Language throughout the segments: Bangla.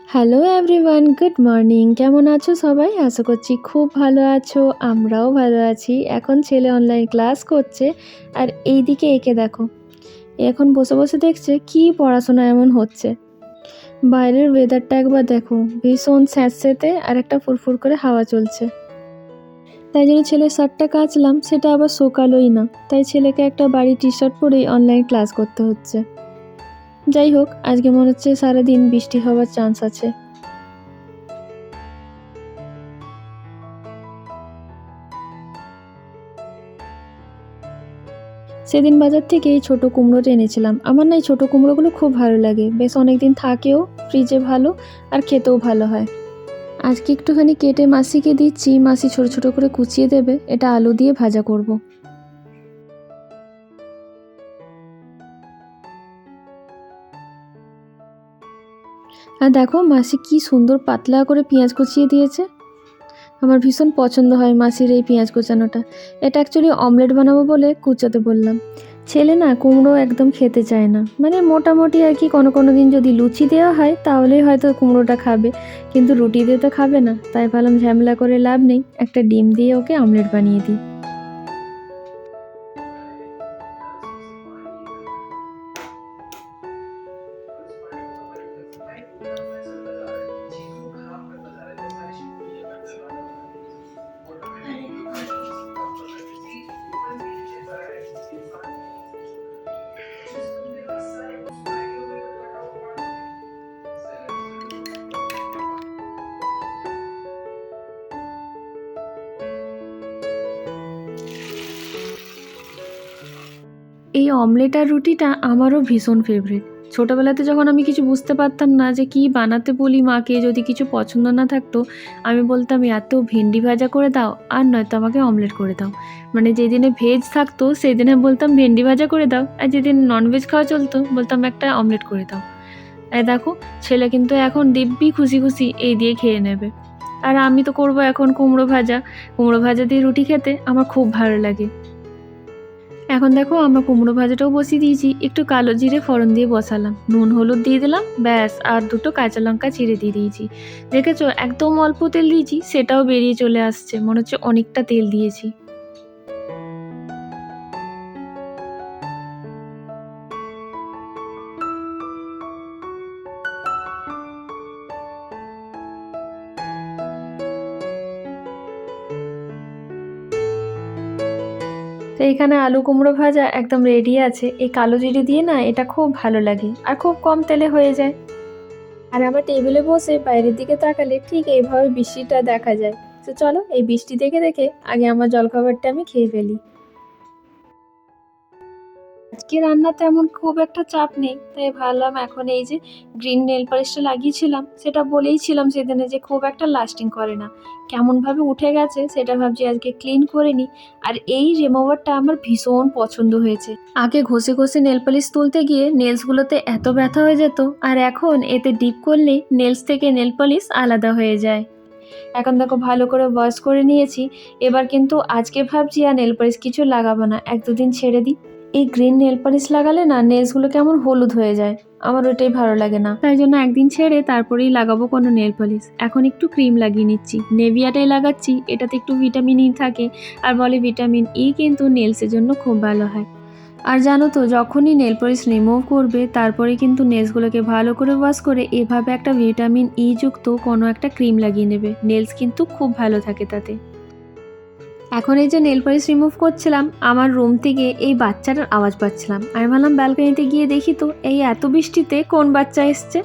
Hello everyone, good morning. কেমন আছো সবাই? আশা করছি খুব ভালো আছো। আমরাও ভালো আছি। এখন ছেলে অনলাইন ক্লাস করছে আর এইদিকে একে দেখো। এখন বসে বসে দেখছে কি পড়াশোনা এমন হচ্ছে। বাইরের ওয়েদারটা একবার দেখো, ভীষণ স্যাঁতসেঁতে আর একটা ফুরফুর করে হাওয়া চলছে। তাই জন্য ছেলের শার্টটা কাচলাম, সেটা আবার শোকালোই না। তাই ছেলেকে একটা বাড়ি টি শার্ট পরেই অনলাইন ক্লাস করতে হচ্ছে। যাই হোক, আজকে মনে হচ্ছে সারাদিন বৃষ্টি হওয়ার চান্স আছে। সেদিন বাজার থেকে এই ছোটো কুমড়োটা এনেছিলাম। আমার না এই ছোটো কুমড়োগুলো খুব ভালো লাগে, বেশ অনেক দিন থাকেও, ফ্রিজে ভালো আর খেতেও ভালো হয়। আজকে একটুখানি কেটে মাসিকে দিচ্ছি, মাসি ছোট ছোট করে কুচিয়ে দেবে। এটা আলু দিয়ে ভাজা করব। আর দেখো মাসি কি সুন্দর পাতলা করে পেঁয়াজ কুচিয়ে দিয়েছে। আমার ভীষণ পছন্দ হয় মাসির এই পেঁয়াজ কুচানোটা। এটা অ্যাকচুয়ালি অমলেট বানাবো বলে কুচাতে বললাম। ছেলে না কুমড়ো একদম খেতে চায় না, মানে মোটামুটি আর কি। কোনো কোনো দিন যদি লুচি দেওয়া হয় তাহলেই হয়তো কুমড়োটা খাবে, কিন্তু রুটি দিয়ে তো খাবে না। তাই ভাবলাম ঝামেলা করে লাভ নেই, একটা ডিম দিয়ে ওকে অমলেট বানিয়ে দিই। এই অমলেট আর রুটিটা আমারও ভীষণ ফেভারিট। ছোটোবেলাতে যখন আমি কিছু বুঝতে পারতাম না যে কী বানাতে বলি মাকে, যদি কিছু পছন্দ না থাকতো, আমি বলতাম এত ভেন্ডি ভাজা করে দাও, আর নয়তো আমাকে অমলেট করে দাও। মানে যেদিনে ভেজ থাকতো সেই দিনে বলতাম ভেন্ডি ভাজা করে দাও, আর যেদিন ননভেজ খাওয়া চলতো বলতাম একটা অমলেট করে দাও। এই দেখো, ছেলে কিন্তু এখন দিব্যি খুশি খুশি এই দিয়ে খেয়ে নেবে। আর আমি তো করবো এখন কুমড়ো ভাজা। কুমড়ো ভাজা দিয়ে রুটি খেতে আমার খুব ভালো লাগে। এখন দেখো আমরা কুমড়ো ভাজাটাও বসিয়ে দিয়েছি, একটু কালো জিরে ফোড়ন দিয়ে বসালাম, নুন হলুদ দিয়ে দিলাম, ব্যাস। আর দুটো কাঁচা লঙ্কা চিড়ে দিয়ে দিয়েছি। দেখেছো একদম অল্প তেল দিয়েছি, সেটাও বেরিয়ে চলে আসছে, মনে হচ্ছে অনেকটা তেল দিয়েছি। তো এখানে আলু কুমড়ো ভাজা একদম রেডি আছে। এই কালো জিরে দিয়ে না এটা খুব ভালো লাগে আর খুব কম তেলে হয়ে যায়। আর আমার টেবিলে বসে বাইরের দিকে তাকালে ঠিক এইভাবে বৃষ্টিটা দেখা যায়। তো চলো এই বৃষ্টি দেখে দেখে আগে আমার জলখাবারটা আমি খেয়ে ফেলি। আজকে রান্না তেমন খুব একটা চাপ নেই, তাই ভাবলাম এখন এই যে গ্রিন নেল পালিশটা লাগিয়েছিলাম, সেটা বলেইছিলাম সেদিনে যে খুব একটা লাস্টিং করে না, কেমনভাবে উঠে গেছে সেটা ভাবছি আজকে ক্লিন করে নিই। আর এই রিমুভারটা আমার ভীষণ পছন্দ হয়েছে। আগে ঘষে ঘষে নেল পালিশ তুলতে গিয়ে নেলসগুলোতে এত ব্যথা হয়ে যেত, আর এখন এতে ডিপ করলেই নেলস থেকে নেল পালিশ আলাদা হয়ে যায়। এখন দেখো ভালো করে ওয়াশ করে নিয়েছি। এবার কিন্তু আজকে ভাবছি আর নেল পালিশ কিছু লাগাবো না, এক দুদিন ছেড়ে দিই। এই গ্রিন নেল পালিশ লাগালে না নেলসগুলো কেমন হলুদ হয়ে যায়, আমার ওটাই ভালো লাগে না। তাই জন্য একদিন ছেড়ে তারপরেই লাগাবো কোনো নেল পালিশ। এখন একটু ক্রিম লাগিয়ে নিচ্ছি, নেভিয়াটাই লাগাচ্ছি, এটাতে একটু ভিটামিন ই থাকে। আর বলে ভিটামিন ই কিন্তু নেলসের জন্য খুব ভালো হয়। আর জানো তো, যখনই নেল পলিশ রিমুভ করবে তারপরে কিন্তু নেলসগুলোকে ভালো করে ওয়াশ করে এভাবে একটা ভিটামিন ই যুক্ত কোনো একটা ক্রিম লাগিয়ে নেবে, নেলস কিন্তু খুব ভালো থাকে তাতে। এখন এই যে নেল পলিশ রিমুভ করছিলাম, আমার রুম থেকে এই বাচ্চাটার আওয়াজ পাচ্ছিলাম। আমি ভাবলাম ব্যালকনিতে গিয়ে দেখি তো এই এত বৃষ্টিতে কোন বাচ্চা এসছে।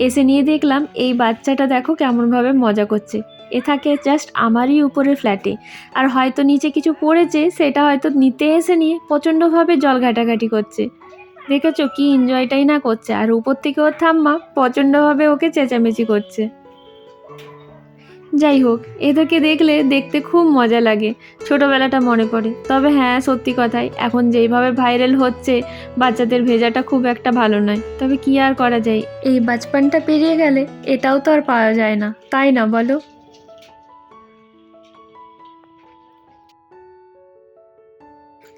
এসে নিয়ে দেখলাম এই বাচ্চাটা দেখো কেমনভাবে মজা করছে। এ থাকে জাস্ট আমারই উপরের ফ্ল্যাটে, আর হয়তো নিচে কিছু পড়েছে সেটা হয়তো নিতে এসে নিয়ে প্রচণ্ডভাবে জল ঘাটাঘাটি করছে। দেখেছো কি এনজয়টাই না করছে, আর উপর থেকে ওর ঠাম্মা প্রচণ্ডভাবে ওকে চেঁচামেচি করছে। যাই হোক, এদেরকে দেখলে দেখতে খুব মজা লাগে, ছোটোবেলাটা মনে পড়ে। তবে হ্যাঁ, সত্যি কথাই এখন যেইভাবে ভাইরাল হচ্ছে, বাচ্চাদের ভেজাটা খুব একটা ভালো নয়। তবে কি আর করা যায়, এই বাচপানটা পেরিয়ে গেলে এটাও তো আর পাওয়া যায় না, তাই না বলো?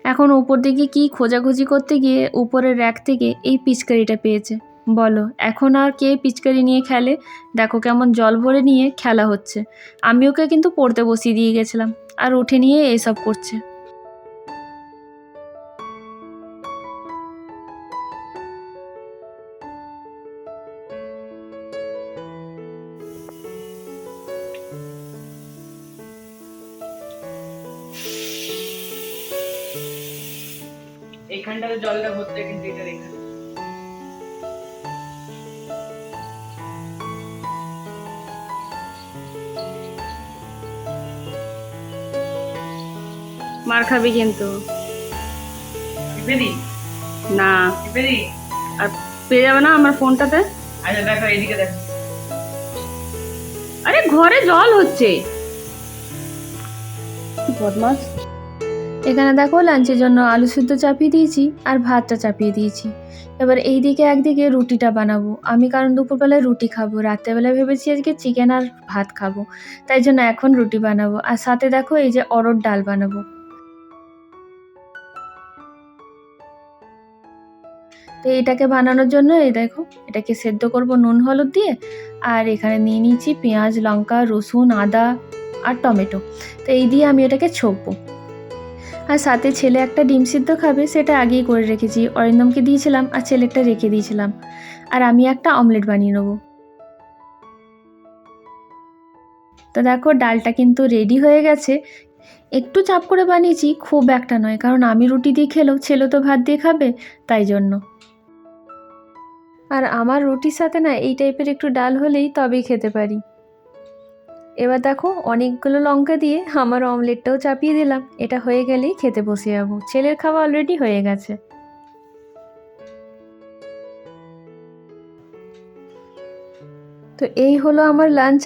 এখন উপর দিকে কি খোঁজাখুঁজি করতে গিয়ে উপরের র্যাক থেকে এই পিচকারিটা পেয়েছে। বলো এখন আর কে পিচকারি নিয়ে খেলে? দেখো কেমন জল ভরে নিয়ে খেলা হচ্ছে। আমি ওকে কিন্তু পড়তে বসিয়ে দিয়ে গেছিলাম, আর উঠে নিয়ে এসব করছে। এইখানটাতে জলটা ভরতে, কিন্তু এটা রেখা মার খাবি কিন্তু। টিপেদি না টিপেদি আর পেয়ে যাবে না আমার ফোনটাতে। আচ্ছা দেখো এদিকে দেখো। আরে ঘরে জল হচ্ছে, বদমাস। এখানে দেখো লাঞ্চের জন্য আলু সিদ্ধ চাপিয়ে দিয়েছি আর ভাতটা চাপিয়ে দিয়েছি। এবার এইদিকে একদিকে রুটিটা বানাবো আমি, কারণ দুপুরবেলায় রুটি খাবো, রাত্রেবেলায় ভেবেছি আজকে চিকেন আর ভাত খাবো, তাই জন্য এখন রুটি বানাবো। আর সাথে দেখো এই যে অরহর ডাল বানাবো। তো এটাকে বানানোর জন্য এই দেখো এটাকে সেদ্ধ করব নুন হলুদ দিয়ে। আর এখানে নিয়ে নিয়েছি পেঁয়াজ, লঙ্কা, রসুন, আদা আর টমেটো। তো এই দিয়ে আমি এটাকে ছকবো। আর সাথে ছেলে একটা ডিম সিদ্ধ খাবে, সেটা আগেই করে রেখেছি, অরিন্দমকে দিয়েছিলাম আর ছেলেরটা রেখে দিয়েছিলাম। আর আমি একটা অমলেট বানিয়ে নেবো। তো দেখো ডালটা কিন্তু রেডি হয়ে গেছে। একটু চাপ করে বানিয়েছি, খুব একটা নয়, কারণ আমি রুটি দিয়ে খেলেও ছেলে তো ভাত দিয়ে খাবে, তাই জন্য। আর আমার রুটির সাথে না এই টাইপের একটু ডাল হলেই তবেই খেতে পারি। এবার দেখো অনেকগুলো লঙ্কা দিয়ে আমার অমলেটটাও চাপিয়ে দিলাম। এটা হয়ে গেলেই খেতে বসে যাবো, ছেলের খাওয়া অলরেডি হয়ে গেছে। তো এই হলো আমার লাঞ্চ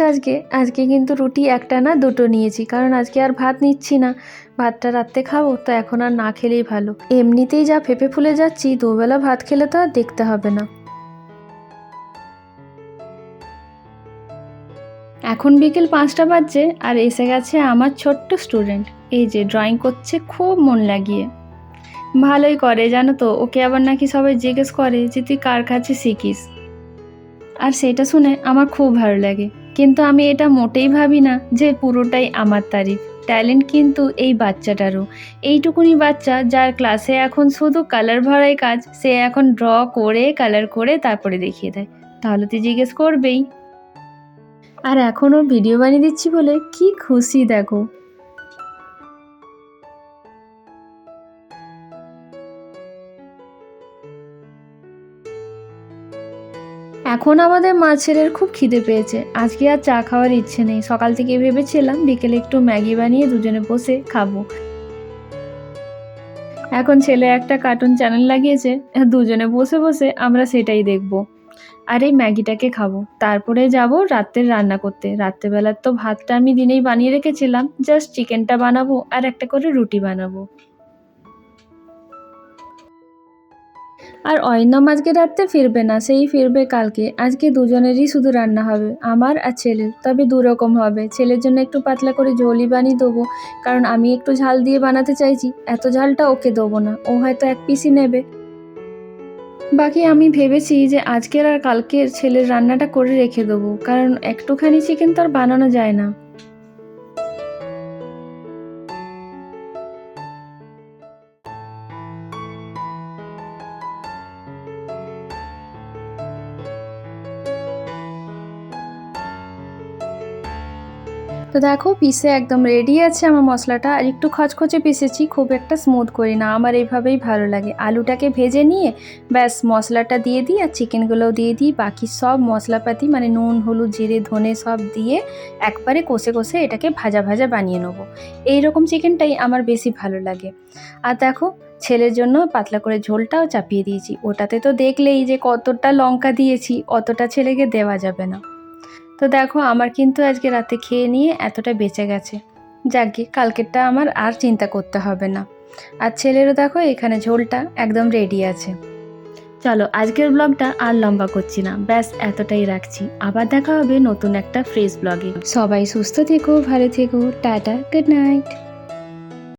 আজকে কিন্তু রুটি একটা না দুটো নিয়েছি, কারণ আজকে আর ভাত নিচ্ছি না, ভাতটা রাত্রে খাবো, তো এখন আর না খেলেই ভালো। এমনিতেই যা ফেঁপে ফুলে যাচ্ছি, দুবেলা ভাত খেলে তো আর দেখতে হবে না। এখন বিকেল 5টা বাজছে আর এসে গেছে আমার ছোট্ট স্টুডেন্ট। এই যে ড্রয়িং করছে খুব মন লাগিয়ে। ভালোই করে জানো তো, ওকে আবার নাকি সবাই জিজ্ঞেস করে যে তুই কার কাছে শিখিস। আর সেটা শুনে আমার খুব ভালো লাগে, কিন্তু আমি এটা মোটেই ভাবি না যে পুরোটাই আমার তারিফ। ট্যালেন্ট কিন্তু এই বাচ্চাটারও। এইটুকুনি বাচ্চা যার ক্লাসে এখন শুধু কালার ভরাই কাজ, সে এখন ড্র করে কালার করে তারপরে দেখিয়ে দেয়। তাহলে তুই জিজ্ঞেস করবেই। আর এখনও ভিডিও বানিয়ে দিচ্ছি বলে কি খুশি দেখো। এখন আমাদের মাছের খুব খিদে পেয়েছে, আজকে আর চা খাওয়ার ইচ্ছে নেই। সকাল থেকে ভেবেছিলাম বিকেলে একটু ম্যাগি বানিয়ে দুজনে বসে খাবো। এখন ছেলে একটা কার্টুন চ্যানেল লাগিয়েছে, দুজনে বসে বসে আমরা সেটাই দেখবো। আর এই ম্যাগিটাকে খাবো, তারপরে যাব রাত্রের রান্না করতে। রাত্রেবেলার তো ভাতটা আমি দিনেই বানিয়ে রেখেছিলাম, জাস্ট চিকেনটা বানাবো আর একটা করে রুটি বানাবো। আর অরিন্দম আজকে রাত্রে ফিরবে না, সেই ফিরবে কালকে। আজকে দুজনেরই শুধু রান্না হবে, আমার আর ছেলের। তবে দুরকম হবে, ছেলের জন্য একটু পাতলা করে ঝোলই বানিয়ে দেবো, কারণ আমি একটু ঝাল দিয়ে বানাতে চাইছি। এত ঝালটা ওকে দেবো না, ও হয়তো এক পিসই নেবে। বাকি আমি ভেবেছি যে আজকের আর কালকের ছেলের রান্নাটা করে রেখে দেবো, কারণ একটুখানি চিকেন তো আর বানানো যায় না। তো দেখো পিসে একদম রেডি আছে আমার মশলাটা। আর একটু খচখচে পিসেছি, খুব একটা স্মুথ করি না, আমার এইভাবেই ভালো লাগে। আলুটাকে ভেজে নিয়ে ব্যাস মশলাটা দিয়ে দিই আর চিকেনগুলোও দিয়ে দিই। বাকি সব মশলাপাতি মানে নুন, হলুদ, জিরে, ধনে সব দিয়ে একবারে কষে কষে এটাকে ভাজা ভাজা বানিয়ে নেবো। এইরকম চিকেনটাই আমার বেশি ভালো লাগে। আর দেখো ছেলের জন্য পাতলা করে ঝোলটাও চাপিয়ে দিয়েছি। ওটাতে তো দেখলেই যে কতটা লঙ্কা দিয়েছি, অতটা ছেলেকে দেওয়া যাবে না। তো দেখো আমার কিন্তু আজকে রাতে খেয়ে নিয়ে এতটা বেঁচে গেছে। যাকগে, কালকেরটা আমার আর চিন্তা করতে হবে না। আর ছেলেরও দেখো এখানে ঝোলটা একদম রেডি আছে। চলো আজকের ব্লগটা আর লম্বা করছি না, ব্যাস এতটাই রাখছি। আবার দেখা হবে নতুন একটা ফ্রেশ ব্লগে। সবাই সুস্থ থেকো, ভালো থেকো, টাটা, গুড নাইট।